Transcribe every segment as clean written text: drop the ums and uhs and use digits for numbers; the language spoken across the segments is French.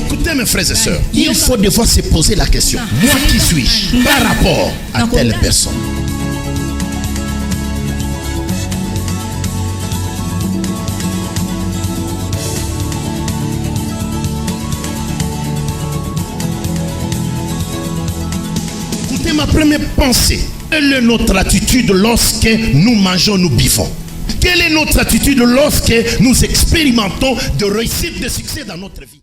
Écoutez mes frères et sœurs, il faut des fois se poser la question, moi qui suis-je par rapport à telle personne? Écoutez ma première pensée, quelle est notre attitude lorsque nous mangeons, nous buvons? Quelle est notre attitude lorsque nous expérimentons de réussite, de succès dans notre vie?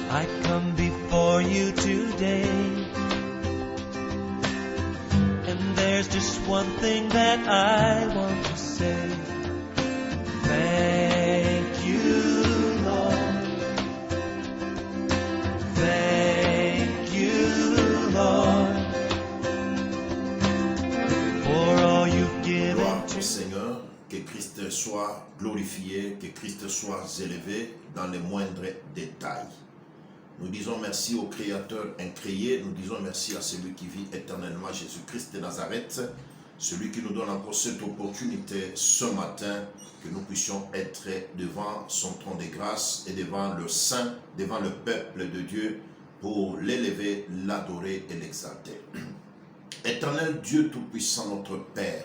I come before you today, and there's just one thing that I want to say. Thank you, Lord. Thank you, Lord, for all you've given Gloire to au Seigneur, que Christ soit glorifié, que Christ soit élevé dans les moindres détails. Nous disons merci au Créateur incréé, nous disons merci à celui qui vit éternellement, Jésus-Christ de Nazareth, celui qui nous donne encore cette opportunité ce matin, que nous puissions être devant son trône de grâce et devant le saint, devant le peuple de Dieu, pour l'élever, l'adorer et l'exalter. Éternel Dieu Tout-Puissant, notre Père,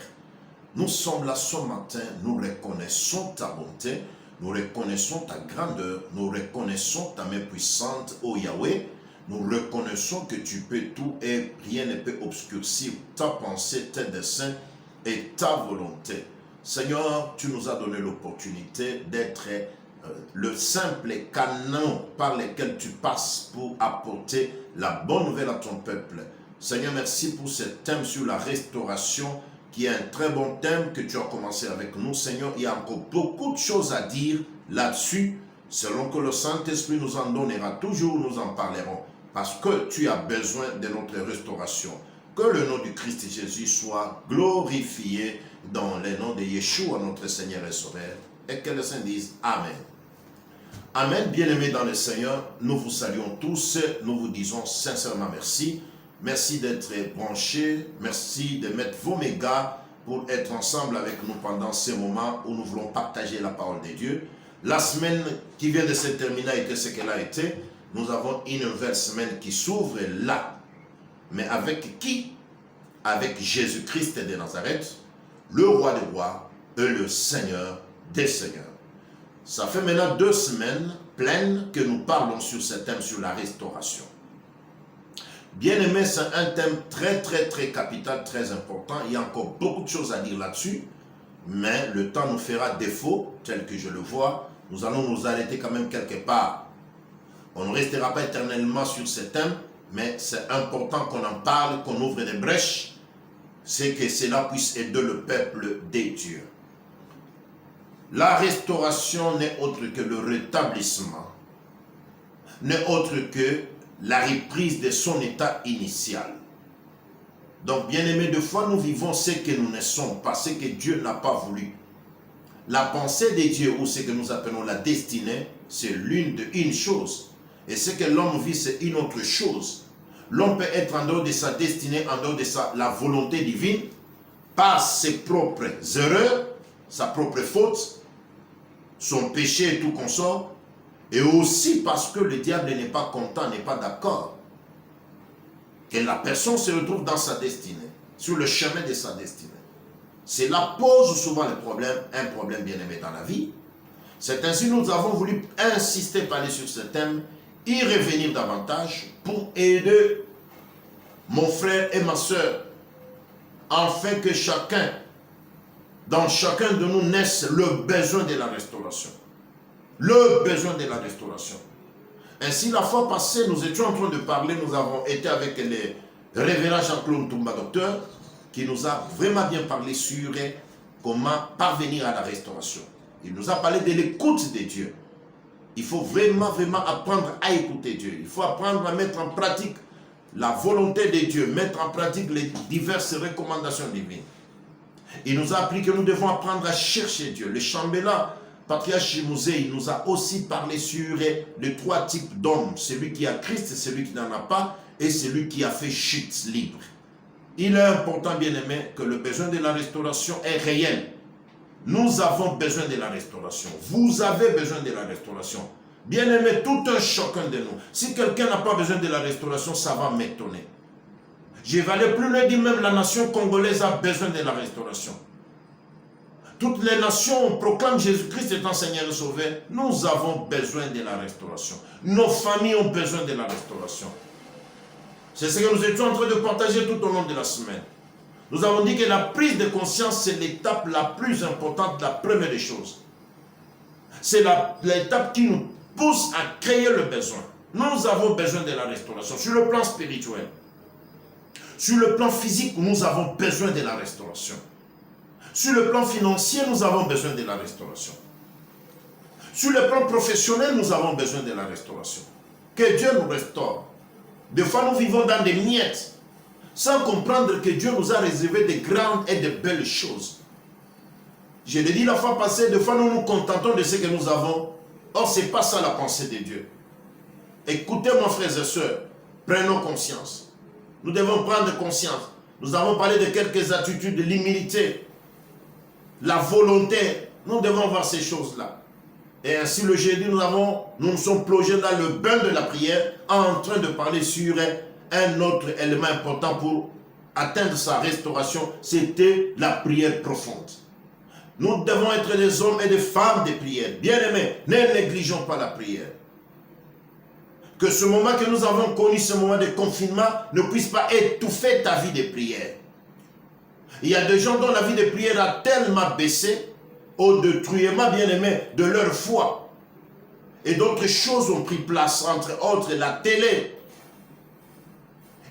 nous sommes là ce matin, nous reconnaissons ta bonté, nous reconnaissons ta grandeur, nous reconnaissons ta main puissante, ô Yahweh. Nous reconnaissons que tu peux tout et rien ne peut obscurcir ta pensée, tes desseins et ta volonté. Seigneur, tu nous as donné l'opportunité d'être le simple canon par lequel tu passes pour apporter la bonne nouvelle à ton peuple. Seigneur, merci pour ce thème sur la restauration, qui est un très bon thème que tu as commencé avec nous. Seigneur, il y a encore beaucoup de choses à dire là-dessus. Selon que le Saint-Esprit nous en donnera toujours, nous en parlerons. Parce que tu as besoin de notre restauration. Que le nom du Christ Jésus soit glorifié dans le nom de Yeshua, notre Seigneur et Sauveur. Et que les saints disent Amen. Amen. Bien-aimés dans le Seigneur, nous vous saluons tous. Nous vous disons sincèrement merci. Merci d'être branchés, merci de mettre vos mégas pour être ensemble avec nous pendant ces moments où nous voulons partager la parole de Dieu. La semaine qui vient de se terminer a été ce qu'elle a été. Nous avons une nouvelle semaine qui s'ouvre là. Mais avec qui? Avec Jésus-Christ de Nazareth, le roi des rois et le Seigneur des seigneurs. Ça fait maintenant 2 semaines pleines que nous parlons sur ce thème, sur la restauration. Bien-aimé, c'est un thème très capital, très important. Il y a encore beaucoup de choses à dire là-dessus, mais le temps nous fera défaut, tel que je le vois. Nous allons nous arrêter quand même quelque part. On ne restera pas éternellement sur ce thème, mais c'est important qu'on en parle, qu'on ouvre des brèches, c'est que cela puisse aider le peuple des dieux. La restauration n'est autre que le rétablissement, n'est autre que la reprise de son état initial. Donc, bien-aimés, des fois, nous vivons ce que nous ne sommes pas, ce que Dieu n'a pas voulu. La pensée de Dieu, ou ce que nous appelons la destinée, c'est une chose. Et ce que l'homme vit, c'est une autre chose. L'homme peut être en dehors de sa destinée, en dehors de la volonté divine, par ses propres erreurs, sa propre faute, son péché et tout consort, et aussi parce que le diable n'est pas content, n'est pas d'accord que la personne se retrouve dans sa destinée, sur le chemin de sa destinée. Cela pose souvent un problème bien-aimé dans la vie. C'est ainsi que nous avons voulu insister, parler sur ce thème, y revenir davantage pour aider mon frère et ma soeur, afin que dans chacun de nous naisse le besoin de la restauration. Le besoin de la restauration. Ainsi, la fois passée, nous étions en train de parler, nous avons été avec le révérend Jean-Claude Toumba, docteur, qui nous a vraiment bien parlé sur comment parvenir à la restauration. Il nous a parlé de l'écoute de Dieu. Il faut vraiment apprendre à écouter Dieu. Il faut apprendre à mettre en pratique la volonté de Dieu, mettre en pratique les diverses recommandations divines. Il nous a appris que nous devons apprendre à chercher Dieu. Le chambellan, Patriarche Chimouzé, il nous a aussi parlé sur les 3 types d'hommes. Celui qui a Christ, celui qui n'en a pas, et celui qui a fait chute libre. Il est important, bien-aimé, que le besoin de la restauration est réel. Nous avons besoin de la restauration. Vous avez besoin de la restauration. Bien-aimé, tout un chacun de nous. Si quelqu'un n'a pas besoin de la restauration, ça va m'étonner. Je vais aller plus loin, dire même la nation congolaise a besoin de la restauration. Toutes les nations proclament Jésus-Christ étant Seigneur et Sauveur. Nous avons besoin de la restauration. Nos familles ont besoin de la restauration. C'est ce que nous étions en train de partager tout au long de la semaine. Nous avons dit que la prise de conscience, c'est l'étape la plus importante, la première des choses. C'est l'étape qui nous pousse à créer le besoin. Nous avons besoin de la restauration. Sur le plan spirituel, sur le plan physique, nous avons besoin de la restauration. Sur le plan financier, nous avons besoin de la restauration. Sur le plan professionnel, nous avons besoin de la restauration. Que Dieu nous restaure. Des fois, nous vivons dans des miettes, sans comprendre que Dieu nous a réservé de grandes et de belles choses. Je l'ai dit la fois passée, des fois, nous nous contentons de ce que nous avons. Or, ce n'est pas ça la pensée de Dieu. Écoutez-moi, frères et sœurs, prenons conscience. Nous devons prendre conscience. Nous avons parlé de quelques attitudes, de l'humilité, la volonté. Nous devons voir ces choses-là. Et ainsi, le jeudi, nous sommes plongés dans le bain de la prière en train de parler sur un autre élément important pour atteindre sa restauration. C'était la prière profonde. Nous devons être des hommes et des femmes de prière. Bien-aimés, ne négligeons pas la prière. Que ce moment que nous avons connu, ce moment de confinement, ne puisse pas étouffer ta vie de prière. Il y a des gens dont la vie de prière a tellement baissé au détruisement, bien-aimé, de leur foi. Et d'autres choses ont pris place, entre autres la télé.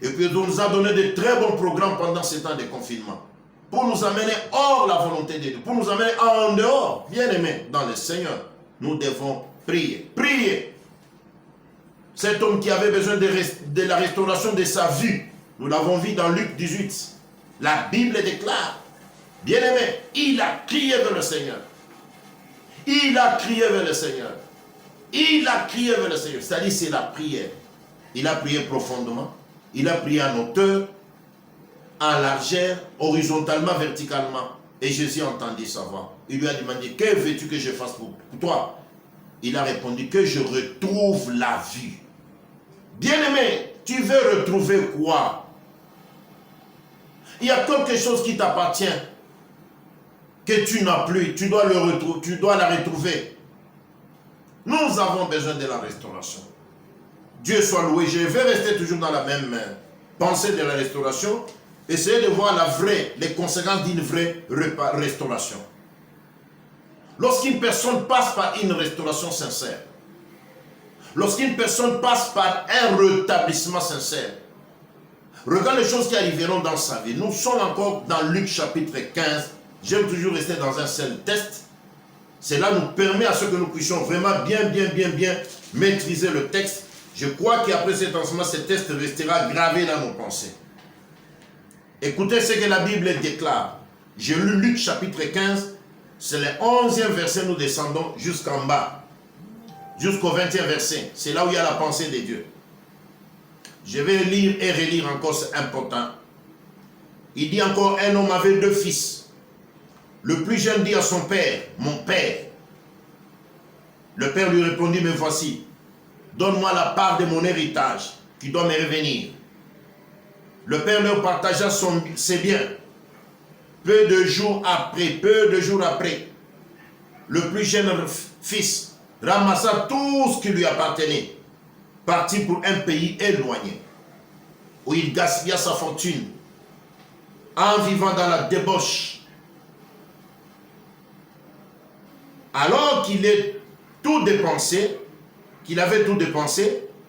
Et puis on nous a donné de très bons programmes pendant ces temps de confinement. Pour nous amener hors la volonté de Dieu, pour nous amener en dehors, bien-aimé, dans le Seigneur. Nous devons prier. Prier. Cet homme qui avait besoin de la restauration de sa vue, nous l'avons vu dans Luc 18. La Bible déclare, bien-aimé, il a crié vers le Seigneur. Il a crié vers le Seigneur. Il a crié vers le Seigneur. C'est-à-dire, c'est la prière. Il a prié profondément. Il a prié en hauteur, en largeur, horizontalement, verticalement. Et Jésus entendit sa voix. Il lui a demandé, que veux-tu que je fasse pour toi? Il a répondu, que je retrouve la vue. Bien-aimé, tu veux retrouver quoi? Il y a quelque chose qui t'appartient, que tu n'as plus, tu dois la retrouver. Nous avons besoin de la restauration. Dieu soit loué. Je vais rester toujours dans la même pensée de la restauration. Essayez de voir les conséquences d'une vraie restauration. Lorsqu'une personne passe par une restauration sincère, lorsqu'une personne passe par un rétablissement sincère, regarde les choses qui arriveront dans sa vie. Nous sommes encore dans Luc chapitre 15. J'aime toujours rester dans un seul texte. Cela nous permet à ce que nous puissions vraiment bien maîtriser le texte. Je crois qu'après cet enseignement, ce texte restera gravé dans nos pensées. Écoutez ce que la Bible déclare. J'ai lu Luc chapitre 15. C'est le 11e verset, nous descendons jusqu'en bas. Jusqu'au 20e verset. C'est là où il y a la pensée de Dieu. Je vais lire et relire encore, c'est important. Il dit encore, un homme avait 2 fils. Le plus jeune dit à son père, mon père. Le père lui répondit, mais voici, donne-moi la part de mon héritage qui doit me revenir. Le père leur partagea ses biens. Peu de jours après, le plus jeune fils ramassa tout ce qui lui appartenait, partit pour un pays éloigné, où il gaspilla sa fortune, en vivant dans la débauche. Alors qu'il avait tout dépensé,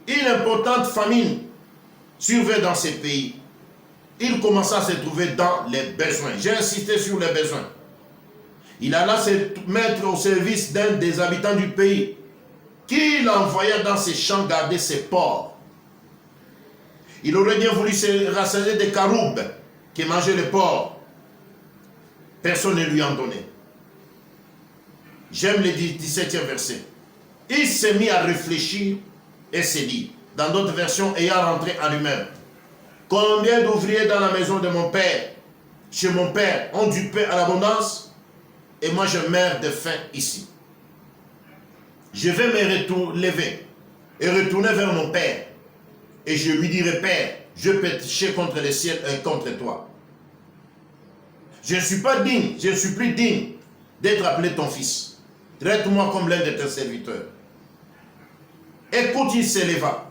une importante famine survint dans ces pays. Il commença à se trouver dans les besoins. J'ai insisté sur les besoins. Il alla se mettre au service d'un des habitants du pays, qu'il envoya dans ses champs garder ses porcs. Il aurait bien voulu se rassasier des caroubes qui mangeaient les porcs. Personne ne lui en donnait. J'aime le 17e verset. Il s'est mis à réfléchir et s'est dit, dans d'autres versions, ayant rentré en lui-même, Combien d'ouvriers dans la maison de mon père, chez mon père, ont du pain à l'abondance, et moi je meurs de faim ici. Je vais me lever et retourner vers mon père, et je lui dirai, Père, je péché contre le ciel et contre toi. Je ne suis pas digne, je ne suis plus digne d'être appelé ton fils. Traite-moi comme l'un de tes serviteurs. Écoute, il s'éleva,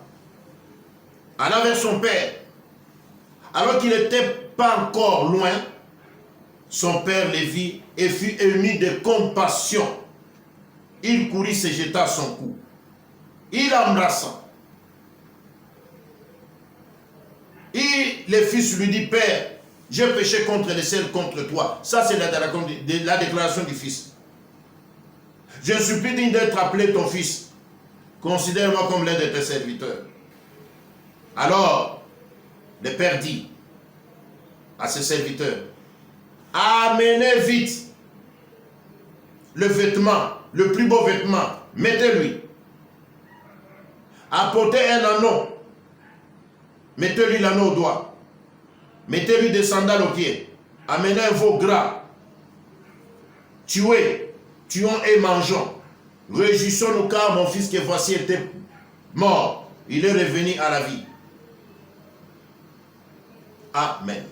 alla vers son père. Alors qu'il n'était pas encore loin, son père le vit et fut ému de compassion. Il courut, se jeta à son cou. Il l'embrassa. Et le fils lui dit, Père, j'ai péché contre le ciel, contre toi. Ça, c'est la déclaration du fils. Je ne suis plus digne d'être appelé ton fils. Considère-moi comme l'un de tes serviteurs. Alors, le père dit à ses serviteurs, amenez vite le vêtement, le plus beau vêtement, mettez-lui. Apportez un anneau, mettez-lui l'anneau au doigt. Mettez-lui des sandales aux pieds. Amenez un veau gras. Tuons et mangeons. Réjouissons-nous car mon fils que voici était mort. Il est revenu à la vie. Amen.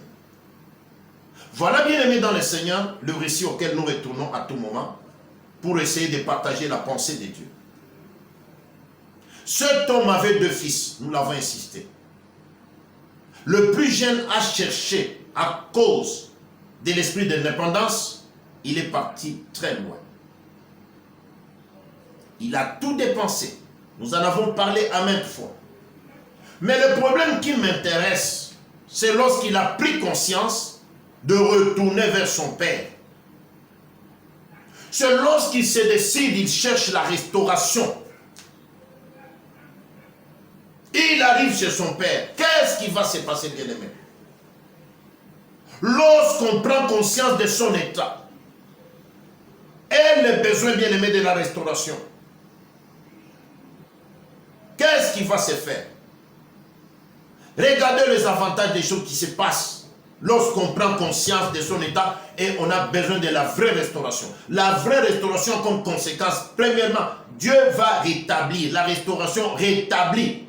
Voilà, bien aimé dans le Seigneur, le récit auquel nous retournons à tout moment pour essayer de partager la pensée de Dieu. Cet homme avait 2 fils, nous l'avons insisté. Le plus jeune a cherché, à cause de l'esprit d'indépendance, il est parti très loin. Il a tout dépensé. Nous en avons parlé à maintes fois. Mais le problème qui m'intéresse, c'est lorsqu'il a pris conscience de retourner vers son père. C'est lorsqu'il se décide, il cherche la restauration. Il arrive chez son père. Qu'est-ce qui va se passer, bien-aimé? Lorsqu'on prend conscience de son état et le besoin, bien-aimé, de la restauration, qu'est-ce qui va se faire? Regardez les avantages des choses qui se passent lorsqu'on prend conscience de son état et on a besoin de la vraie restauration. La vraie restauration comme conséquence, premièrement, Dieu va rétablir. La restauration rétablit.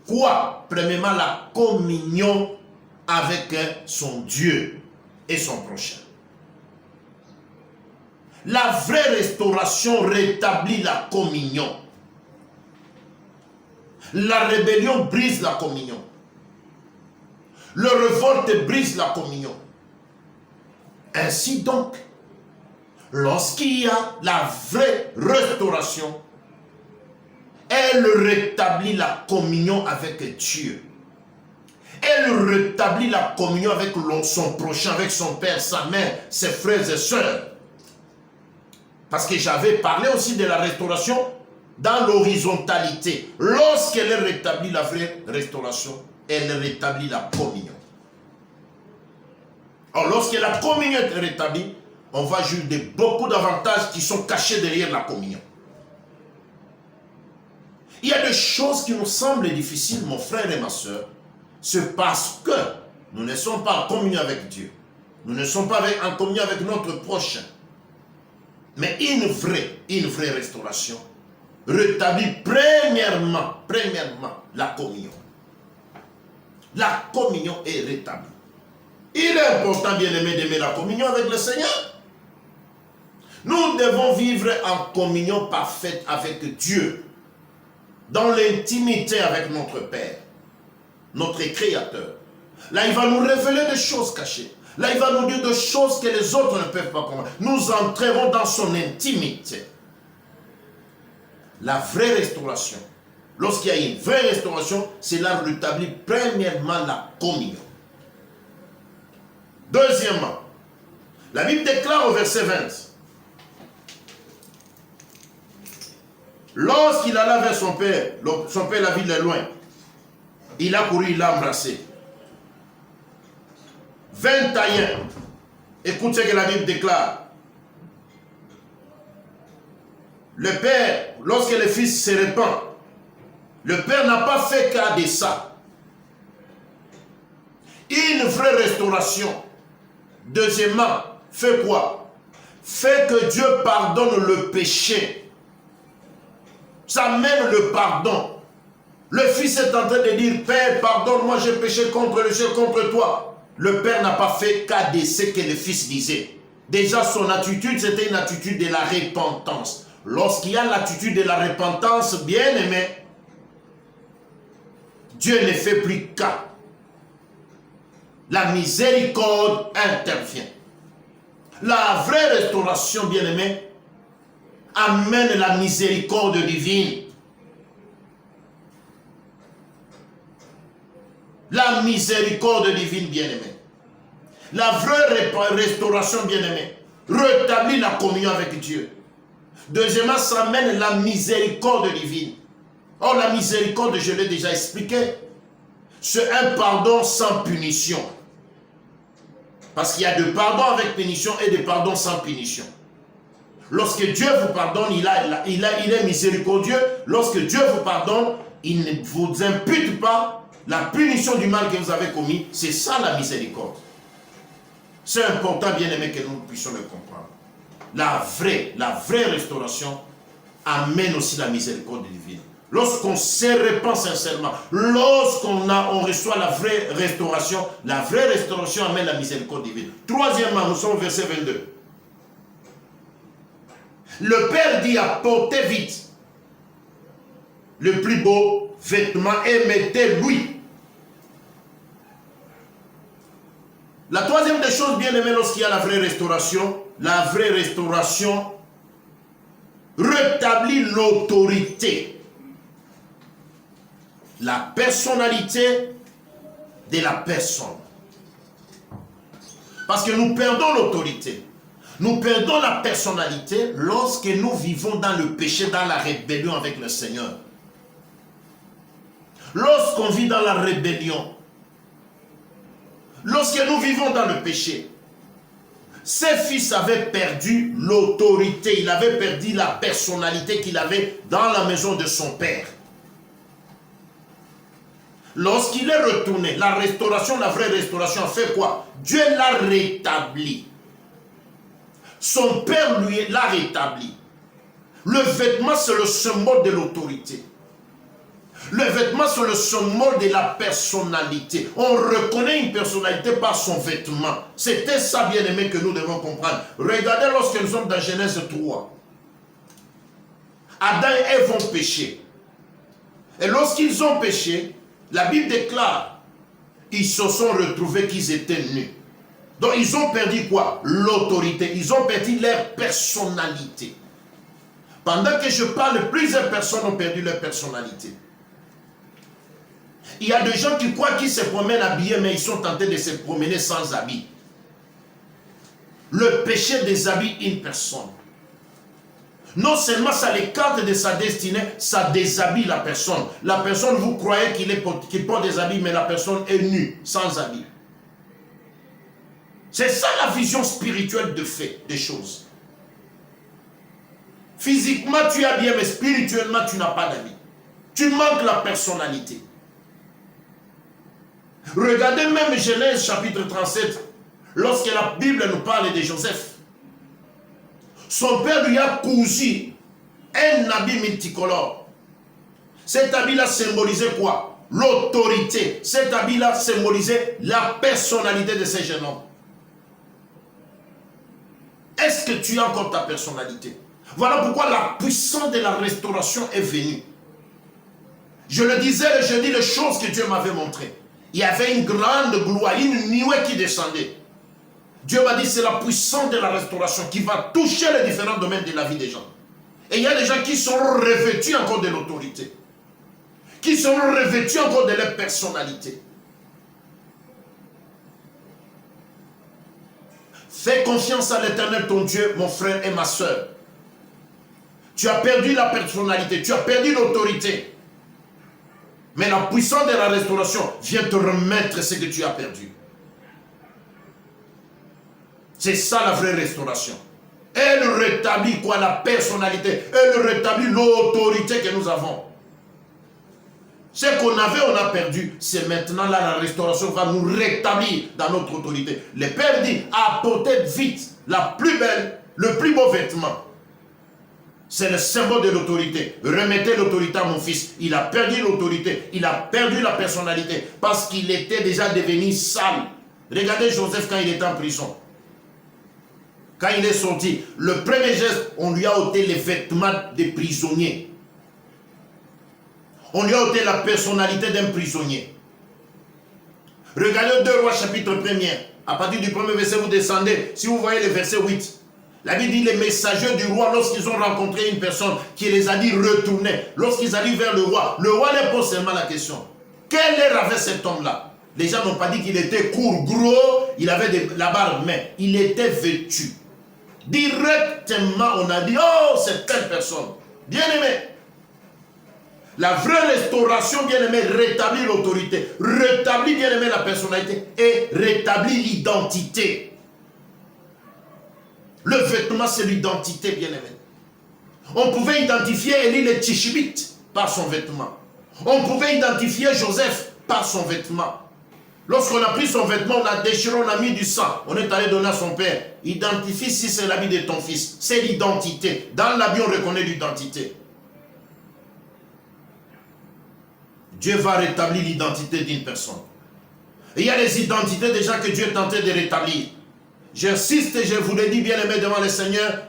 Quoi? Premièrement, la communion avec son Dieu et son prochain. La vraie restauration rétablit la communion. La rébellion brise la communion. Le révolte brise la communion. Ainsi donc, lorsqu'il y a la vraie restauration, elle rétablit la communion avec Dieu. Elle rétablit la communion avec son prochain, avec son père, sa mère, ses frères et sœurs. Parce que j'avais parlé aussi de la restauration dans l'horizontalité. Lorsqu'elle rétablit la vraie restauration, elle rétablit la communion. Alors lorsque la communion est rétablie, on va jouir de beaucoup d'avantages qui sont cachés derrière la communion. Il y a des choses qui nous semblent difficiles, mon frère et ma soeur, c'est parce que nous ne sommes pas en communion avec Dieu. Nous ne sommes pas en communion avec notre prochain. Mais une vraie restauration rétablit premièrement la communion. La communion est rétablie. Il est important, bien-aimé, d'aimer la communion avec le Seigneur. Nous devons vivre en communion parfaite avec Dieu, dans l'intimité avec notre Père, notre Créateur. Là, il va nous révéler des choses cachées. Là, il va nous dire des choses que les autres ne peuvent pas comprendre. Nous entrerons dans son intimité. La vraie restauration, lorsqu'il y a une vraie restauration, cela rétablit premièrement la communion. Deuxièmement, la Bible déclare au verset 20, lorsqu'il alla vers son père l'a vu de loin, il a couru, il l'a embrassé. 21, écoute ce que la Bible déclare. Le père, lorsque le fils se répand, le père n'a pas fait cas de ça. Une vraie restauration. Deuxièmement, fait quoi? Fait que Dieu pardonne le péché. Ça mène le pardon. Le fils est en train de dire, Père, pardonne-moi, j'ai péché contre le ciel, contre toi. Le père n'a pas fait cas de ce que le fils disait. Déjà, son attitude, c'était une attitude de la repentance. Lorsqu'il y a l'attitude de la repentance, bien aimé, Dieu ne fait plus cas. La miséricorde intervient. La vraie restauration, bien aimé, amène la miséricorde divine. La miséricorde divine, bien-aimé. La vraie restauration, bien-aimé, rétablit la communion avec Dieu. Deuxièmement, ça amène la miséricorde divine. Or, la miséricorde, je l'ai déjà expliqué, c'est un pardon sans punition. Parce qu'il y a de pardon avec punition et de pardon sans punition. Lorsque Dieu vous pardonne, il est miséricordieux. Lorsque Dieu vous pardonne, il ne vous impute pas la punition du mal que vous avez commis. C'est ça la miséricorde. C'est important, bien aimé, que nous puissions le comprendre. La vraie restauration amène aussi la miséricorde divine. Lorsqu'on se répand sincèrement, lorsqu'on reçoit la vraie restauration amène la miséricorde divine. Troisièmement, nous sommes au verset 22. Le Père dit, apportez vite le plus beau vêtement et mettez-lui. La troisième des choses, bien aimé, lorsqu'il y a la vraie restauration rétablit l'autorité, la personnalité de la personne. Parce que nous perdons l'autorité. Nous perdons la personnalité lorsque nous vivons dans le péché, dans la rébellion avec le Seigneur. Lorsqu'on vit dans la rébellion, lorsque nous vivons dans le péché, ce fils avait perdu l'autorité, il avait perdu la personnalité qu'il avait dans la maison de son père. Lorsqu'il est retourné, la restauration, la vraie restauration, a fait quoi? Dieu l'a rétabli. Son père lui l'a rétabli. Le vêtement, c'est le symbole de l'autorité. Le vêtement, c'est le symbole de la personnalité. On reconnaît une personnalité par son vêtement. C'était ça, bien aimé, que nous devons comprendre. Regardez lorsque nous sommes dans Genèse 3. Adam et Ève ont péché. Et lorsqu'ils ont péché, la Bible déclare, ils se sont retrouvés qu'ils étaient nus. Donc ils ont perdu quoi? L'autorité. Ils ont perdu leur personnalité. Pendant que je parle, plusieurs personnes ont perdu leur personnalité. Il y a des gens qui croient qu'ils se promènent habillés, mais ils sont tentés de se promener sans habit. Le péché déshabille une personne. Non seulement ça l'écarte de sa destinée, ça déshabille la personne. La personne, vous croyez qu'il porte des habits, mais la personne est nue, sans habit. C'est ça la vision spirituelle de fait des choses. Physiquement, tu es bien, mais spirituellement, tu n'as pas d'habit. Tu manques la personnalité. Regardez même Genèse chapitre 37, lorsque la Bible nous parle de Joseph. Son père lui a cousu un habit multicolore. Cet habit-là symbolisait quoi? L'autorité. Cet habit-là symbolisait la personnalité de ce jeune homme. Est-ce que tu as encore ta personnalité? Voilà pourquoi la puissance de la restauration est venue. Je le disais, je dis les choses que Dieu m'avait montrées. Il y avait une grande gloire, une nuée qui descendait. Dieu m'a dit, c'est la puissance de la restauration qui va toucher les différents domaines de la vie des gens. Et il y a des gens qui sont revêtus encore de l'autorité. Qui sont revêtus encore de leur personnalité. Fais confiance à l'Éternel, ton Dieu, mon frère et ma soeur. Tu as perdu la personnalité, tu as perdu l'autorité. Mais la puissance de la restauration vient te remettre ce que tu as perdu. C'est ça la vraie restauration. Elle rétablit quoi? La personnalité. Elle rétablit l'autorité que nous avons. Ce qu'on avait, on a perdu. C'est maintenant là, la restauration va nous rétablir dans notre autorité. Le Père dit, apportez vite la plus belle, le plus beau vêtement. C'est le symbole de l'autorité. Remettez l'autorité à mon fils. Il a perdu l'autorité. Il a perdu la personnalité. Parce qu'il était déjà devenu sale. Regardez Joseph quand il était en prison. Quand il est sorti, le premier geste, on lui a ôté les vêtements des prisonniers. On lui a ôté la personnalité d'un prisonnier. Regardez 2 Rois chapitre 1er. À partir du premier verset, vous descendez. Si vous voyez le verset 8. La Bible dit les messagers du roi, lorsqu'ils ont rencontré une personne qui les a dit retourner, lorsqu'ils arrivent vers le roi leur pose seulement la question. Quel air avait cet homme-là? Les gens n'ont pas dit qu'il était court, gros, il avait la barbe, mais il était vêtu. Directement, on a dit, oh, c'est telle personne. Bien-aimé. La vraie restauration, bien-aimé, rétablit l'autorité, rétablit, bien-aimé, la personnalité et rétablit l'identité. Le vêtement, c'est l'identité, bien-aimé. On pouvait identifier Élie le Tishbite par son vêtement. On pouvait identifier Joseph par son vêtement. Lorsqu'on a pris son vêtement, on l'a déchiré, on a mis du sang. On est allé donner à son père. Identifie si c'est l'habit de ton fils. C'est l'identité. Dans l'habit, on reconnaît l'identité. Dieu va rétablir l'identité d'une personne. Et il y a les identités déjà que Dieu est tenté de rétablir. J'insiste et je vous le dis, bien-aimé, devant le Seigneur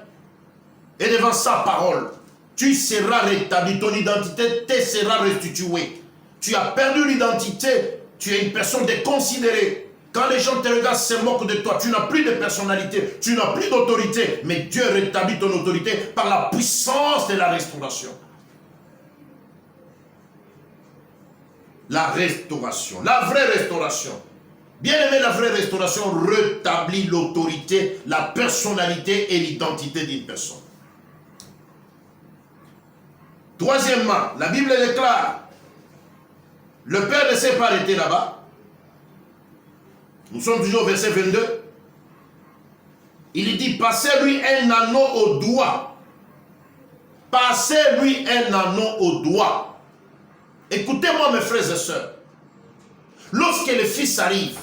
et devant sa parole. Tu seras rétabli, ton identité te sera restituée. Tu as perdu l'identité, tu es une personne déconsidérée. Quand les gens te regardent, se moquent de toi. Tu n'as plus de personnalité, tu n'as plus d'autorité. Mais Dieu rétablit ton autorité par la puissance de la restauration. La restauration, la vraie restauration. Bien-aimé, la vraie restauration rétablit l'autorité, la personnalité et l'identité d'une personne. Troisièmement, la Bible déclare, le Père ne s'est pas arrêté là-bas. Nous sommes toujours au verset 22. Il dit, passez-lui un anneau au doigt. Passez-lui un anneau au doigt. Écoutez-moi, mes frères et sœurs. Lorsque le Fils arrive,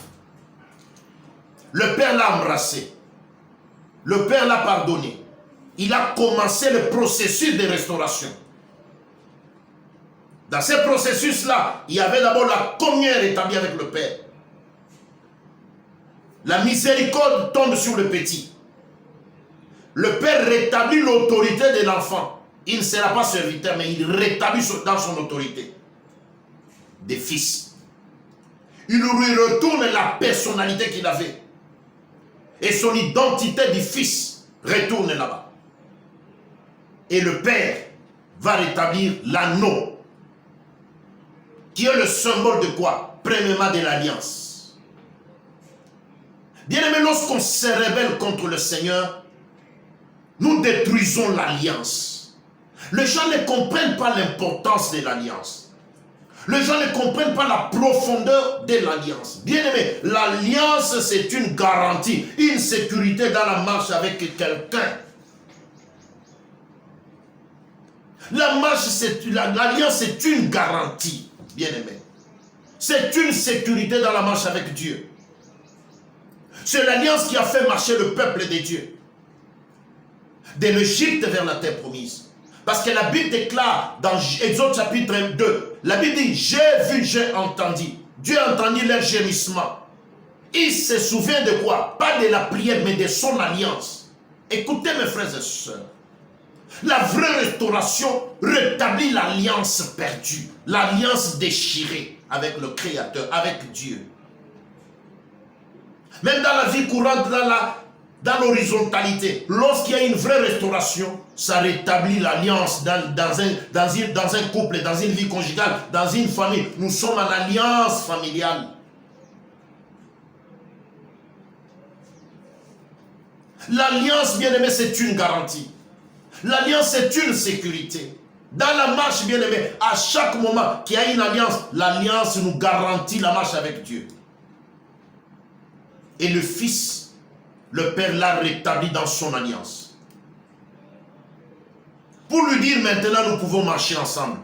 le Père l'a embrassé. Le Père l'a pardonné. Il a commencé le processus de restauration. Dans ce processus-là, il y avait d'abord la communion rétablie avec le Père. La miséricorde tombe sur le petit. Le Père rétablit l'autorité de l'enfant. Il ne sera pas serviteur, mais il rétablit dans son autorité des fils. Il lui retourne la personnalité qu'il avait. Et son identité du fils retourne là-bas. Et le Père va rétablir l'anneau, qui est le symbole de quoi? Premièrement de l'alliance. Bien-aimé, lorsqu'on se rebelle contre le Seigneur, nous détruisons l'alliance. Les gens ne comprennent pas l'importance de l'alliance. Les gens ne comprennent pas la profondeur de l'alliance. Bien-aimé, l'alliance c'est une garantie, une sécurité dans la marche avec quelqu'un. L'alliance c'est une garantie, bien-aimé. C'est une sécurité dans la marche avec Dieu. C'est l'alliance qui a fait marcher le peuple de Dieu de l'Égypte vers la terre promise. Parce que la Bible déclare dans Exode chapitre 2, la Bible dit, j'ai vu, j'ai entendu. Dieu a entendu leur gémissement. Il se souvient de quoi? Pas de la prière, mais de son alliance. Écoutez mes frères et sœurs. La vraie restauration rétablit l'alliance perdue, l'alliance déchirée avec le Créateur, avec Dieu. Même dans la vie courante, dans l'horizontalité, lorsqu'il y a une vraie restauration, ça rétablit l'alliance dans un couple, dans une vie conjugale, dans une famille. Nous sommes en alliance familiale. L'alliance, bien-aimé, c'est une garantie. L'alliance, c'est une sécurité. Dans la marche, bien-aimé, à chaque moment qu'il y a une alliance, l'alliance nous garantit la marche avec Dieu. Et le Fils, le Père l'a rétabli dans son alliance. Pour lui dire maintenant, nous pouvons marcher ensemble.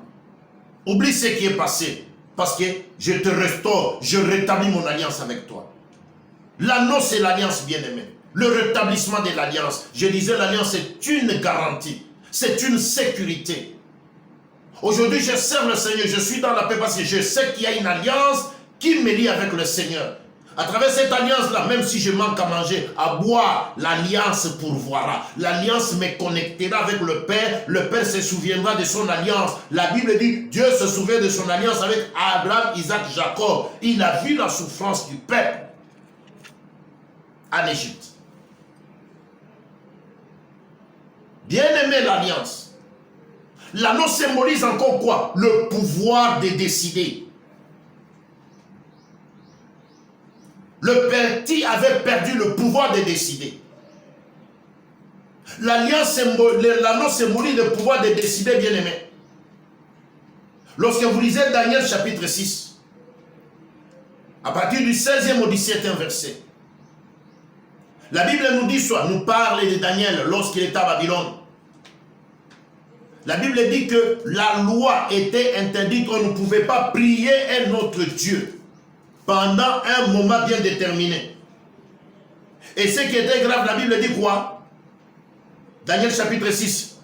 Oublie ce qui est passé. Parce que je te restaure, je rétablis mon alliance avec toi. L'anneau, c'est l'alliance bien-aimée. Le rétablissement de l'alliance. Je disais, l'alliance, c'est une garantie. C'est une sécurité. Aujourd'hui, je sers le Seigneur. Je suis dans la paix parce que je sais qu'il y a une alliance qui me lie avec le Seigneur. À travers cette alliance-là, même si je manque à manger, à boire, l'alliance pourvoira. L'alliance me connectera avec le Père. Le Père se souviendra de son alliance. La Bible dit, Dieu se souvient de son alliance avec Abraham, Isaac, Jacob. Il a vu la souffrance du peuple en Égypte. Bien-aimé, l'alliance. L'anneau symbolise encore quoi? Le pouvoir de décider. Le petit avait perdu le pouvoir de décider. L'anneau symbolise le pouvoir de décider, bien-aimé. Lorsque vous lisez Daniel chapitre 6, à partir du 16e au 17e verset, la Bible nous dit, soit nous parle de Daniel lorsqu'il était à Babylone. La Bible dit que la loi était interdite, on ne pouvait pas prier un autre Dieu pendant un moment bien déterminé. Et ce qui était grave, la Bible dit quoi? Daniel chapitre 6.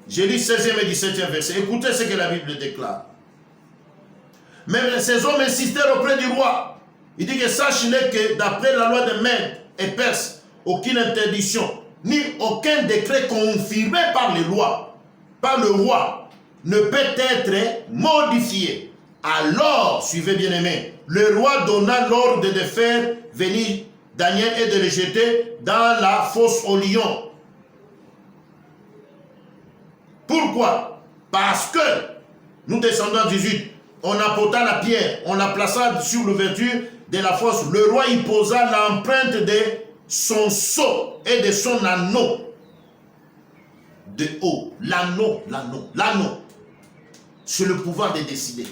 Je lis 16e et 17e verset. Écoutez ce que la Bible déclare. Même ces hommes insistèrent auprès du roi. Il dit que sache-le que d'après la loi de Mède et Perse, aucune interdiction, ni aucun décret confirmé par les lois, par le roi, ne peut être modifié. Alors, suivez bien aimé, le roi donna l'ordre de faire venir Daniel et de le jeter dans la fosse aux lions. Pourquoi? Parce que nous descendons du 18, on apporta la pierre, on la plaça sur l'ouverture de la fosse. Le roi y posa l'empreinte de son sceau et de son anneau. De haut, l'anneau. C'est le pouvoir de décider.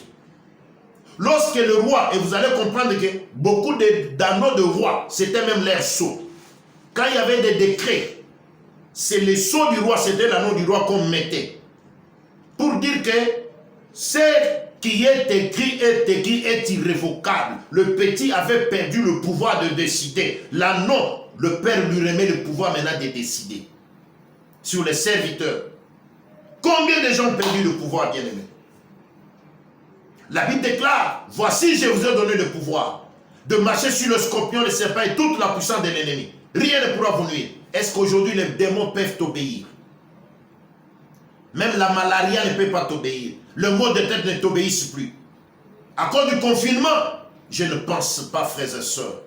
Lorsque le roi, et vous allez comprendre que beaucoup d'anneaux de roi, c'était même leur sceau. Quand il y avait des décrets, c'est le sceau du roi, c'était l'anneau du roi qu'on mettait. Pour dire que ce qui est écrit est irrévocable. Le petit avait perdu le pouvoir de décider. L'anneau, le père lui remet le pouvoir maintenant de décider. Sur les serviteurs. Combien de gens ont perdu le pouvoir, bien-aimés? La Bible déclare, voici je vous ai donné le pouvoir de marcher sur le scorpion, le serpent et toute la puissance de l'ennemi. Rien ne pourra vous nuire. Est-ce qu'aujourd'hui les démons peuvent t'obéir? Même la malaria ne peut pas t'obéir. Le mot de tête ne t'obéisse plus. À cause du confinement, je ne pense pas, frères et sœurs.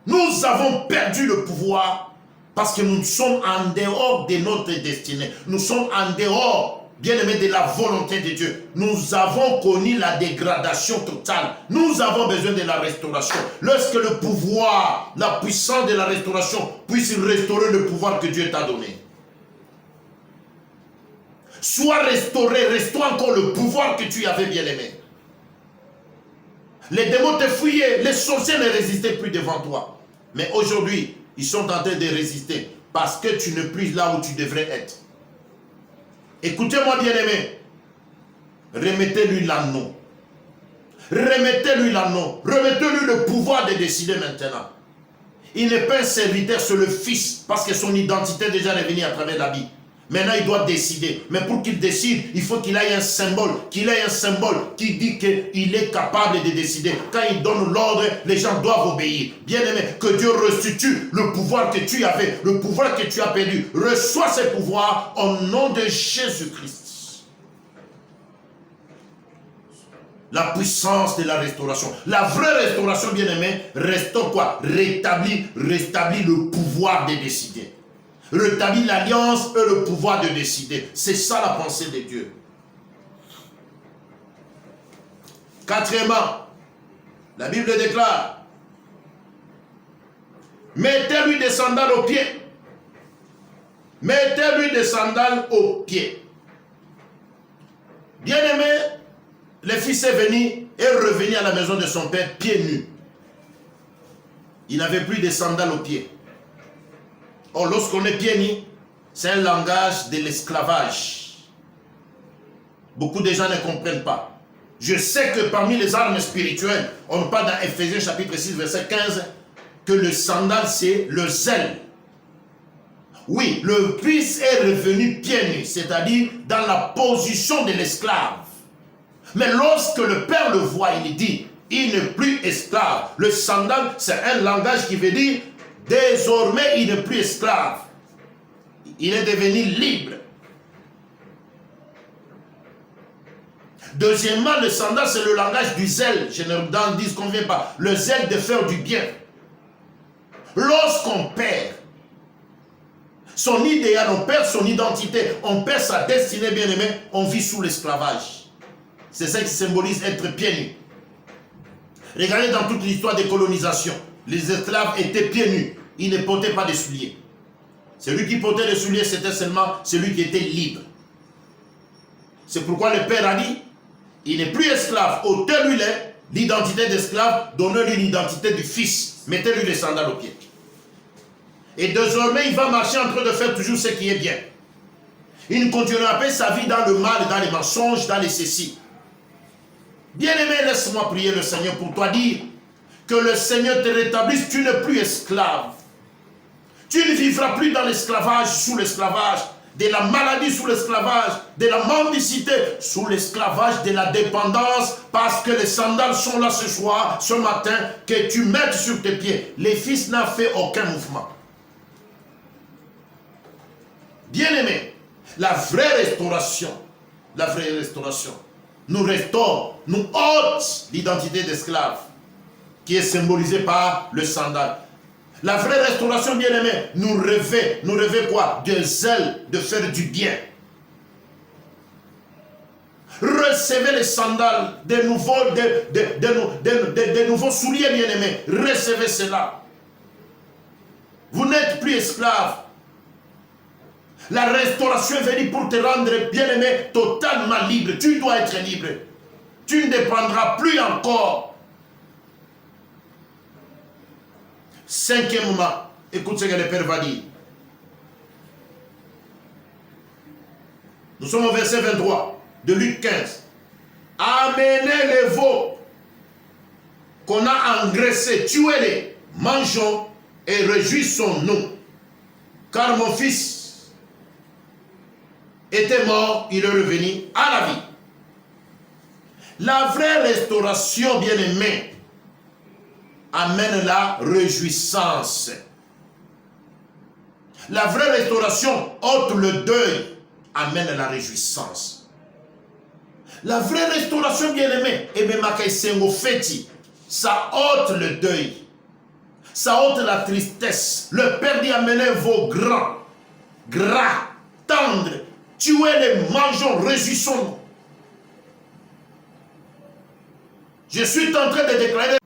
Nous avons perdu le pouvoir parce que nous sommes en dehors de notre destinée. Nous sommes en dehors, bien-aimés, de la volonté de Dieu. Nous avons connu la dégradation totale. Nous avons besoin de la restauration. Lorsque le pouvoir, la puissance de la restauration puisse restaurer le pouvoir que Dieu t'a donné. Sois restauré, restaure encore le pouvoir que tu avais, bien-aimé. Les démons te fuyaient, les sorciers ne résistaient plus devant toi. Mais aujourd'hui, ils sont en train de résister parce que tu n'es plus là où tu devrais être. Écoutez-moi, bien-aimé. Remettez-lui l'anneau. Remettez-lui l'anneau. Remettez-lui le pouvoir de décider maintenant. Il n'est pas un serviteur, c'est le fils parce que son identité déjà est venue à travers la vie. Maintenant, il doit décider. Mais pour qu'il décide, il faut qu'il ait un symbole. Qu'il ait un symbole qui dit qu'il est capable de décider. Quand il donne l'ordre, les gens doivent obéir. Bien-aimé, que Dieu restitue le pouvoir que tu avais, le pouvoir que tu as perdu. Reçois ce pouvoir au nom de Jésus-Christ. La puissance de la restauration. La vraie restauration, bien-aimé, restaure quoi? Rétablit le pouvoir de décider. Rétablit l'alliance et le pouvoir de décider. C'est ça la pensée de Dieu. Quatrièmement, la Bible déclare, mettez-lui des sandales aux pieds. Mettez-lui des sandales aux pieds. Bien-aimé, le fils est venu et revenu à la maison de son père pieds nus. Il n'avait plus de sandales aux pieds. Or, lorsqu'on est pieds nus, c'est un langage de l'esclavage. Beaucoup de gens ne comprennent pas. Je sais que parmi les armes spirituelles, on parle dans Ephésiens chapitre 6, verset 15, que le sandal, c'est le zèle. Oui, le Fils est revenu pieds nus, c'est-à-dire dans la position de l'esclave. Mais lorsque le Père le voit, il dit, il n'est plus esclave. Le sandal, c'est un langage qui veut dire, désormais, il n'est plus esclave. Il est devenu libre. Deuxièmement, le sandal, c'est le langage du zèle. Je ne dis qu'on ne vient pas. Le zèle de faire du bien. Lorsqu'on perd son idéal, on perd son identité, on perd sa destinée bien-aimée, on vit sous l'esclavage. C'est ça qui symbolise être pieds nus. Regardez dans toute l'histoire des colonisations. Les esclaves étaient pieds nus. Ils ne portaient pas de souliers. Celui qui portait des souliers, c'était seulement celui qui était libre. C'est pourquoi le Père a dit, il n'est plus esclave. Ôtez-lui l'identité d'esclave, donnez-lui l'identité du Fils. Mettez-lui les sandales aux pieds. Et désormais, il va marcher en train de faire toujours ce qui est bien. Il ne continuera pas sa vie dans le mal, dans les mensonges, dans les cécis. Bien-aimé, laisse-moi prier le Seigneur pour toi, dire que le Seigneur te rétablisse, tu n'es plus esclave. Tu ne vivras plus dans l'esclavage, sous l'esclavage, de la maladie sous l'esclavage, de la mendicité sous l'esclavage, de la dépendance, parce que les sandales sont là ce soir, ce matin, que tu mettes sur tes pieds. Les fils n'ont fait aucun mouvement. Bien-aimé, la vraie restauration, nous restaure, nous ôte l'identité d'esclave, qui est symbolisée par le sandal. La vraie restauration, bien-aimé, nous revêt quoi? De zèle, de faire du bien. Recevez les sandales, des nouveaux souliers, bien-aimés. Recevez cela. Vous n'êtes plus esclave. La restauration est venue pour te rendre, bien-aimé, totalement libre. Tu dois être libre. Tu ne dépendras plus encore. Cinquièmement, écoute ce que le Père va dire. Nous sommes au verset 23 de Luc 15. Amenez les veaux qu'on a engraissés, tuez-les, mangeons et réjouissons-nous. Car mon fils était mort, il est revenu à la vie. La vraie restauration, bien-aimée, amène la réjouissance. La vraie restauration ôte le deuil, amène la réjouissance. La vraie restauration, bien-aimée, ça ôte le deuil, ça ôte la tristesse. Le Père dit, amenez vos grands, gras, tendres, tuez-les, mangeons, réjouissons. Je suis en train de déclarer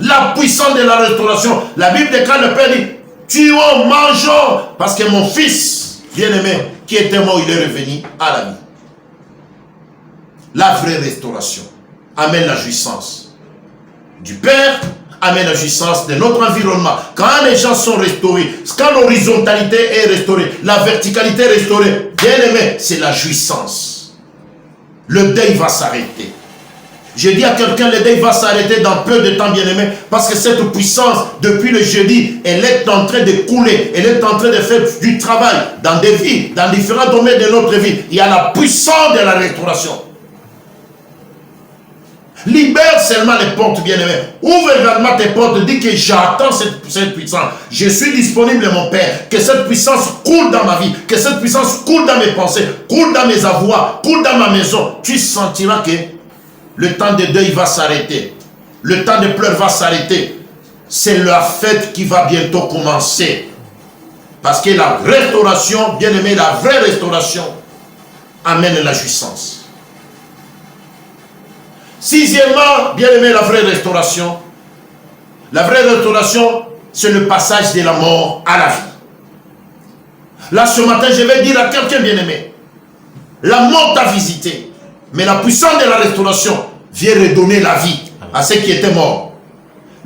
la puissance de la restauration. La Bible déclare, le Père dit, tuons, mangeons, parce que mon fils bien-aimé qui était mort, il est revenu à la vie. La vraie restauration amène la jouissance du Père, amène la jouissance de notre environnement. Quand les gens sont restaurés, quand l'horizontalité est restaurée, la verticalité est restaurée, bien-aimé, c'est la jouissance. Le deuil va s'arrêter. Je dis à quelqu'un, le deuil va s'arrêter dans peu de temps, bien-aimé, parce que cette puissance, depuis le jeudi, elle est en train de couler, elle est en train de faire du travail dans des vies, dans différents domaines de notre vie. Il y a la puissance de la restauration. Libère seulement les portes, bien-aimé. Ouvre également tes portes, dis que j'attends cette puissance. Je suis disponible, mon Père. Que cette puissance coule dans ma vie, que cette puissance coule dans mes pensées, coule dans mes avoirs, coule dans ma maison. Tu sentiras que le temps de deuil va s'arrêter. Le temps de pleurs va s'arrêter. C'est la fête qui va bientôt commencer. Parce que la restauration, bien aimé, la vraie restauration amène la jouissance. Sixièmement, bien aimé, la vraie restauration. La vraie restauration, c'est le passage de la mort à la vie. Là, ce matin, je vais dire à quelqu'un, bien aimé, la mort t'a visité. Mais la puissance de la restauration vient redonner la vie à ceux qui étaient morts.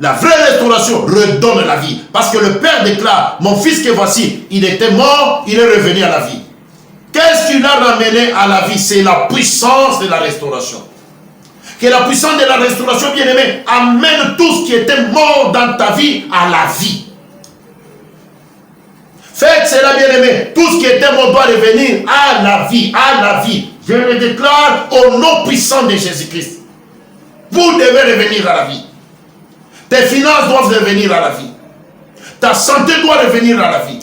La vraie restauration redonne la vie. Parce que le Père déclare, mon fils que voici, il était mort, il est revenu à la vie. Qu'est-ce qui l'a ramené à la vie? C'est la puissance de la restauration. Que la puissance de la restauration, bien-aimé, amène tout ce qui était mort dans ta vie à la vie. Faites cela, bien-aimé. Tout ce qui était mort doit revenir à la vie, à la vie. Je le déclare au nom puissant de Jésus-Christ. Vous devez revenir à la vie. Tes finances doivent revenir à la vie. Ta santé doit revenir à la vie.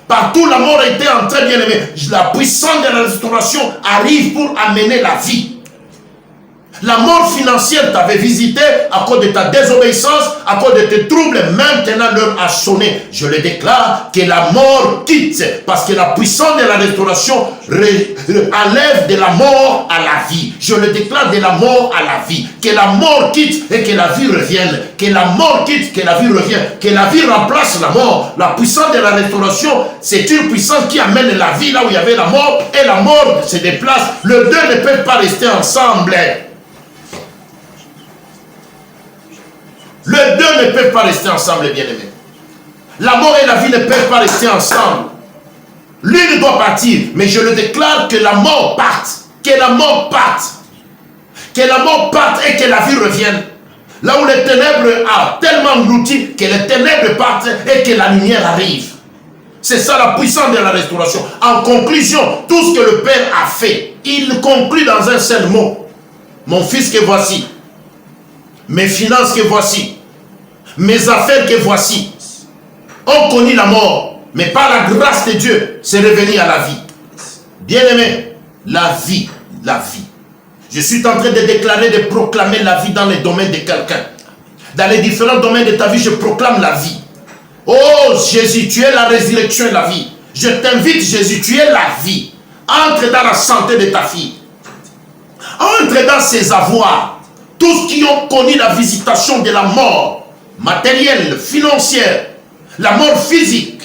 Partout la mort était en train, bien-aimé. La puissance de la restauration arrive pour amener la vie. La mort financière t'avait visité à cause de ta désobéissance, à cause de tes troubles. Maintenant, l'heure a sonné. Je le déclare que la mort quitte. Parce que la puissance de la restauration enlève de la mort à la vie. Je le déclare de la mort à la vie. Que la mort quitte et que la vie revienne. Que la mort quitte, que la vie revienne. Que la vie remplace la mort. La puissance de la restauration, c'est une puissance qui amène la vie là où il y avait la mort. Et la mort se déplace. Les deux ne peuvent pas rester ensemble. Les deux ne peuvent pas rester ensemble, bien-aimés. La mort et la vie ne peuvent pas rester ensemble. L'une doit partir, mais je le déclare que la mort parte. Que la mort parte. Que la mort parte et que la vie revienne. Là où les ténèbres ont tellement englouti, que les ténèbres partent et que la lumière arrive. C'est ça la puissance de la restauration. En conclusion, tout ce que le Père a fait, il conclut dans un seul mot. Mon fils que voici. Mes finances que voici. Mes affaires que voici ont connu la mort, mais par la grâce de Dieu, c'est revenu à la vie. Bien-aimé, la vie, la vie. Je suis en train de déclarer, de proclamer la vie dans les domaines de quelqu'un. Dans les différents domaines de ta vie, je proclame la vie. Oh Jésus, tu es la résurrection et la vie. Je t'invite, Jésus, tu es la vie. Entre dans la santé de ta fille. Entre dans ses avoirs. Tous qui ont connu la visitation de la mort, matérielle, financière, la mort physique,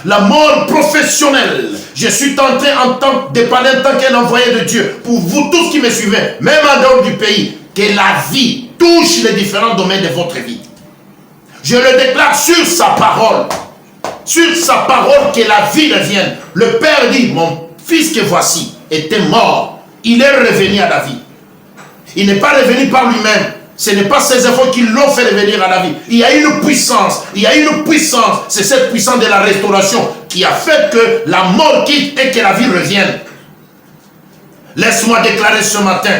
la mort professionnelle. Je suis tenté en tant de parler en tant qu'un envoyé de Dieu pour vous tous qui me suivez, même en dehors du pays, que la vie touche les différents domaines de votre vie. Je le déclare sur sa parole, que la vie revienne. Le Père dit, mon fils que voici était mort, il est revenu à la vie. Il n'est pas revenu par lui-même. Ce n'est pas ses efforts qui l'ont fait revenir à la vie. Il y a une puissance. C'est cette puissance de la restauration qui a fait que la mort quitte et que la vie revienne. Laisse-moi déclarer ce matin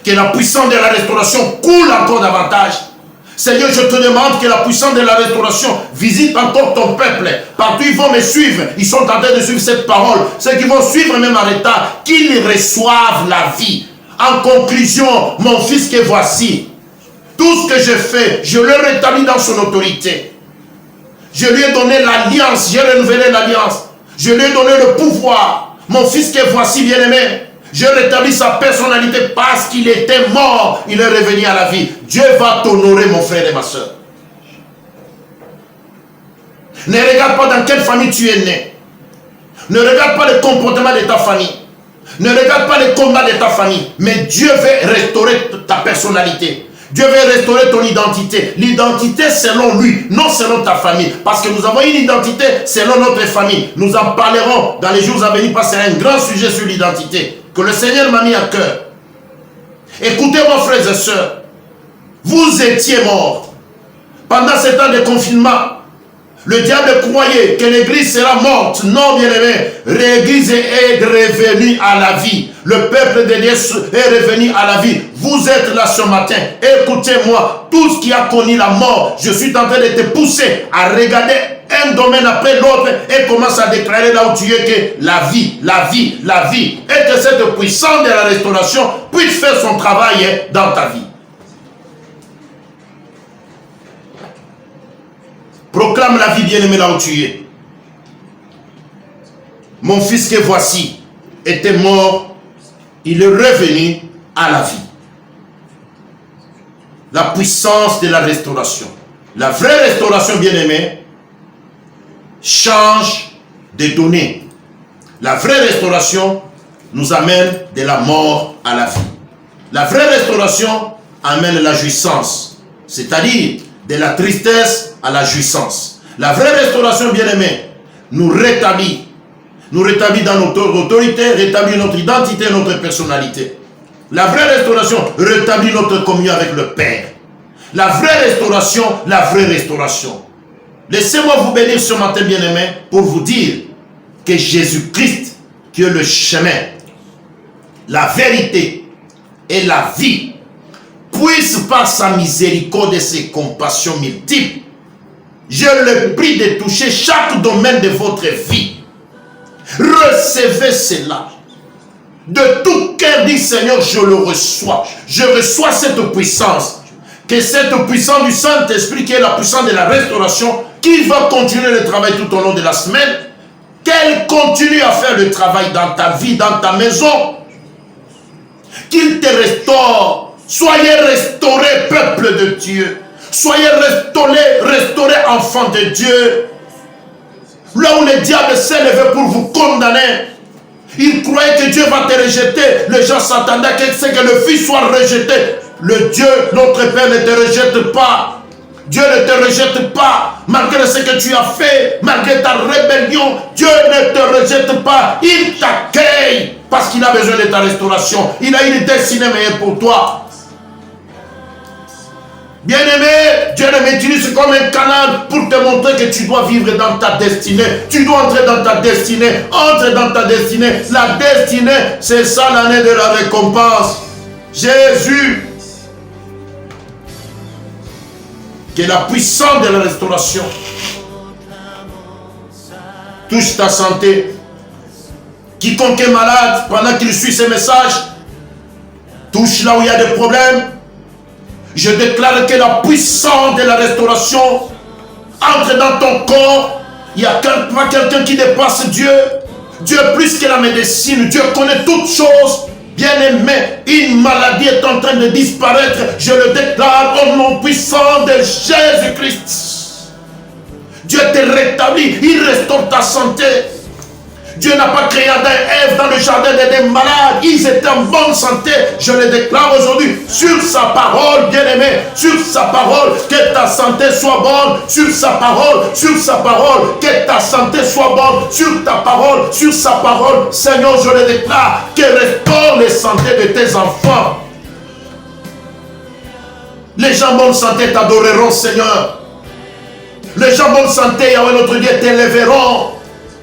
que la puissance de la restauration coule encore davantage. Seigneur, je te demande que la puissance de la restauration visite encore ton peuple. Partout ils vont me suivre. Ils sont en train de suivre cette parole. Ceux qui vont suivre même en retard, qu'ils reçoivent la vie. En conclusion, mon fils que voici, tout ce que je fais, je le rétablis dans son autorité. Je lui ai donné l'alliance, j'ai renouvelé l'alliance. Je lui ai donné le pouvoir. Mon fils que voici, bien-aimé, je rétablis sa personnalité parce qu'il était mort, il est revenu à la vie. Dieu va t'honorer, mon frère et ma soeur. Ne regarde pas dans quelle famille tu es né. Ne regarde pas le comportement de ta famille. Ne regarde pas les combats de ta famille, mais Dieu veut restaurer ta personnalité. Dieu veut restaurer ton identité. L'identité selon lui, non selon ta famille. Parce que nous avons une identité selon notre famille. Nous en parlerons dans les jours à venir parce que c'est un grand sujet sur l'identité que le Seigneur m'a mis à cœur. Écoutez-moi, frères et sœurs. Vous étiez morts. Pendant ce temps de confinement, le diable croyait que l'église sera morte. Non, bien-aimé. L'église est revenue à la vie. Le peuple de Dieu est revenu à la vie. Vous êtes là ce matin. Écoutez-moi. Tout ce qui a connu la mort, je suis en train de te pousser à regarder un domaine après l'autre et commence à déclarer là où tu es que la vie, la vie, la vie. Et que cette puissance de la restauration puisse faire son travail dans ta vie. Proclame la vie, bien-aimé, là où tu es. Mon fils que voici était mort, il est revenu à la vie. La puissance de la restauration. La vraie restauration, bien-aimé, change de données. La vraie restauration nous amène de la mort à la vie. La vraie restauration amène la jouissance, c'est-à-dire de la tristesse à la jouissance. La vraie restauration, bien-aimée, nous rétablit dans notre autorité, rétablit notre identité, notre personnalité. La vraie restauration rétablit notre communion avec le Père. La vraie restauration, la vraie restauration. Laissez-moi vous bénir ce matin, bien-aimés, pour vous dire que Jésus-Christ, qui est le chemin, la vérité et la vie, puisse par sa miséricorde et ses compassions multiples, je le prie de toucher chaque domaine de votre vie. Recevez cela. De tout cœur, dit Seigneur, je le reçois. Je reçois cette puissance. Que cette puissance du Saint-Esprit, qui est la puissance de la restauration, qui va continuer le travail tout au long de la semaine, qu'elle continue à faire le travail dans ta vie, dans ta maison. Qu'il te restaure. Soyez restaurés, peuple de Dieu. Soyez restaurés, enfants de Dieu. Là où le diable s'est levé pour vous condamner, il croyait que Dieu va te rejeter. Les gens s'attendaient à ce que le Fils soit rejeté. Le Dieu, notre Père, ne te rejette pas. Dieu ne te rejette pas. Malgré ce que tu as fait, malgré ta rébellion, Dieu ne te rejette pas. Il t'accueille parce qu'il a besoin de ta restauration. Il a une destinée meilleure pour toi. Bien-aimé, Dieu ne m'utilise comme un canal pour te montrer que tu dois vivre dans ta destinée. Tu dois entrer dans ta destinée. Entre dans ta destinée. La destinée, c'est ça l'année de la récompense. Jésus. Que la puissance de la restauration touche ta santé. Quiconque est malade, pendant qu'il suit ces messages, touche là où il y a des problèmes. Je déclare que la puissance de la restauration entre dans ton corps. Il n'y a pas quelqu'un qui dépasse Dieu. Dieu plus que la médecine. Dieu connaît toutes choses. Bien-aimé, une maladie est en train de disparaître. Je le déclare au nom puissant de Jésus-Christ. Dieu te rétablit. Il restaure ta santé. Dieu n'a pas créé Adam et Ève dans le jardin des malades. Ils étaient en bonne santé. Je le déclare aujourd'hui sur sa parole, bien-aimé. Sur sa parole, que ta santé soit bonne. Sur sa parole, que ta santé soit bonne. Sur ta parole, sur sa parole. Seigneur, je le déclare, que restaure les santé de tes enfants. Les gens en bonne santé t'adoreront, Seigneur. Les gens en bonne santé, Yahweh notre Dieu, t'élèveront.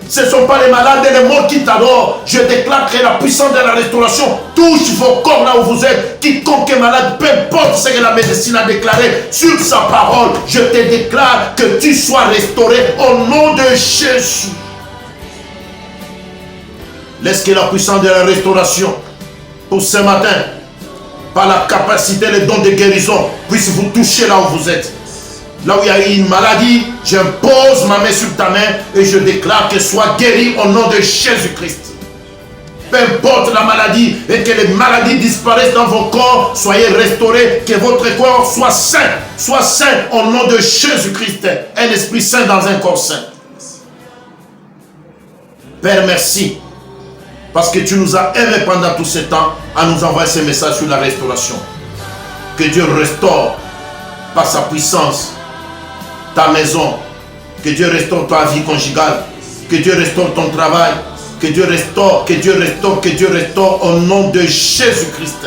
Ce ne sont pas les malades et les morts qui t'adorent. Je déclare que la puissance de la restauration touche vos corps là où vous êtes. Quiconque est malade, peu importe ce que la médecine a déclaré sur sa parole, je te déclare que tu sois restauré au nom de Jésus. Laisse que la puissance de la restauration pour ce matin, par la capacité, les dons de guérison, puisse vous toucher là où vous êtes. Là où il y a une maladie, j'impose ma main sur ta main et je déclare qu'elle soit guérie au nom de Jésus-Christ. Peu importe la maladie et que les maladies disparaissent dans vos corps, soyez restaurés, que votre corps soit saint au nom de Jésus-Christ. Un esprit saint dans un corps saint. Père, merci parce que tu nous as aimés pendant tout ce temps à nous envoyer ce message sur la restauration. Que Dieu restaure par sa puissance ta maison, que Dieu restaure ta vie conjugale, que Dieu restaure ton travail, que Dieu restaure, que Dieu restaure, que Dieu restaure au nom de Jésus-Christ.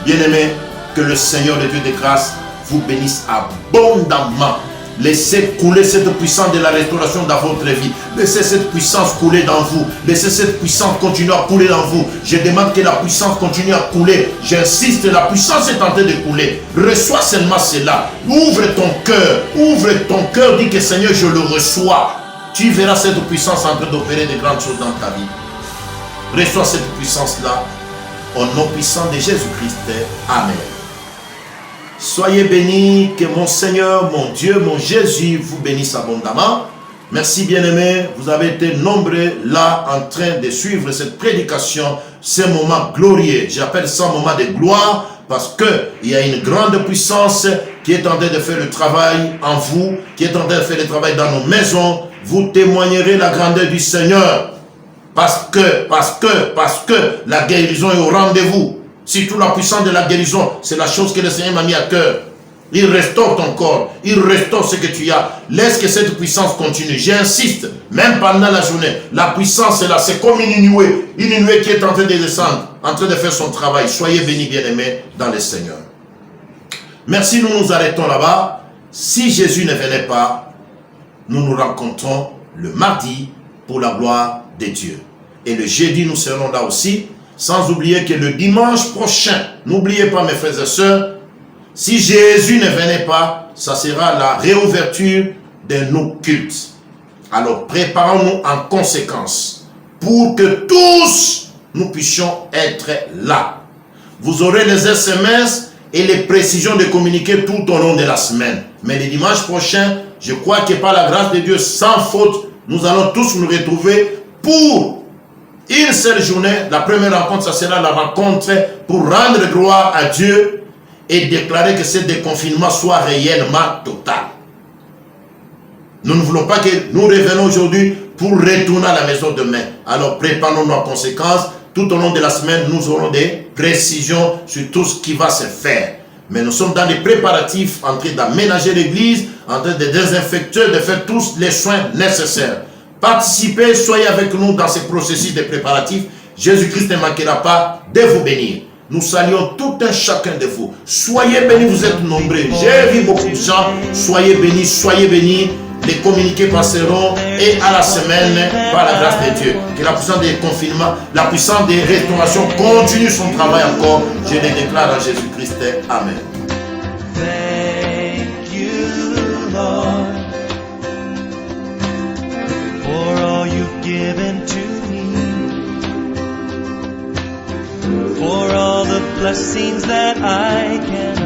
Bien-aimés, que le Seigneur, le Dieu de grâce, vous bénisse abondamment. Laissez couler cette puissance de la restauration dans votre vie. Laissez cette puissance couler dans vous. Laissez cette puissance continuer à couler dans vous. Je demande que la puissance continue à couler. J'insiste, la puissance est en train de couler. Reçois seulement cela. Ouvre ton cœur. Ouvre ton cœur. Dis que Seigneur, je le reçois. Tu verras cette puissance en train d'opérer de grandes choses dans ta vie. Reçois cette puissance-là. Au nom puissant de Jésus-Christ. Amen. Soyez bénis, que mon Seigneur, mon Dieu, mon Jésus vous bénisse abondamment. Merci bien-aimés, vous avez été nombreux là en train de suivre cette prédication, ce moment glorieux. J'appelle ça un moment de gloire parce qu'il y a une grande puissance qui est en train de faire le travail en vous, qui est en train de faire le travail dans nos maisons. Vous témoignerez la grandeur du Seigneur parce que la guérison est au rendez-vous. Surtout la puissance de la guérison, c'est la chose que le Seigneur m'a mis à cœur. Il restaure ton corps, il restaure ce que tu as. Laisse que cette puissance continue. J'insiste, même pendant la journée, la puissance est là, c'est comme une nuée qui est en train de descendre. en train de faire son travail. Soyez bénis, bien-aimés, dans le Seigneur. Merci, nous nous arrêtons là-bas. Si Jésus ne venait pas, nous nous rencontrons le mardi pour la gloire de Dieu. Et le jeudi, nous serons là aussi. Sans oublier que le dimanche prochain, n'oubliez pas mes frères et sœurs, si Jésus ne venait pas, ça sera la réouverture de nos cultes. Alors préparons-nous en conséquence pour que tous nous puissions être là. Vous aurez les SMS et les précisions de communiquer tout au long de la semaine. Mais le dimanche prochain, je crois que par la grâce de Dieu, sans faute, nous allons tous nous retrouver pour une seule journée. La première rencontre, ça sera la rencontre pour rendre gloire à Dieu et déclarer que ce déconfinement soit réellement total. Nous ne voulons pas que nous revenons aujourd'hui pour retourner à la maison demain. Alors préparons-nous en conséquence. Tout au long de la semaine, nous aurons des précisions sur tout ce qui va se faire. Mais nous sommes dans les préparatifs, en train d'aménager l'église, en train de désinfecter, de faire tous les soins nécessaires. Participez, soyez avec nous dans ce processus de préparatifs. Jésus-Christ ne manquera pas de vous bénir. Nous saluons tout un chacun de vous. Soyez bénis, vous êtes nombreux. J'ai vu beaucoup de gens. Soyez bénis. Les communiqués passeront et à la semaine, par la grâce de Dieu, que la puissance des confinements, la puissance des restaurations continue son travail encore. Je le déclare en Jésus-Christ. Amen. Thank you, Lord, for all you've given to me, for all the blessings that I can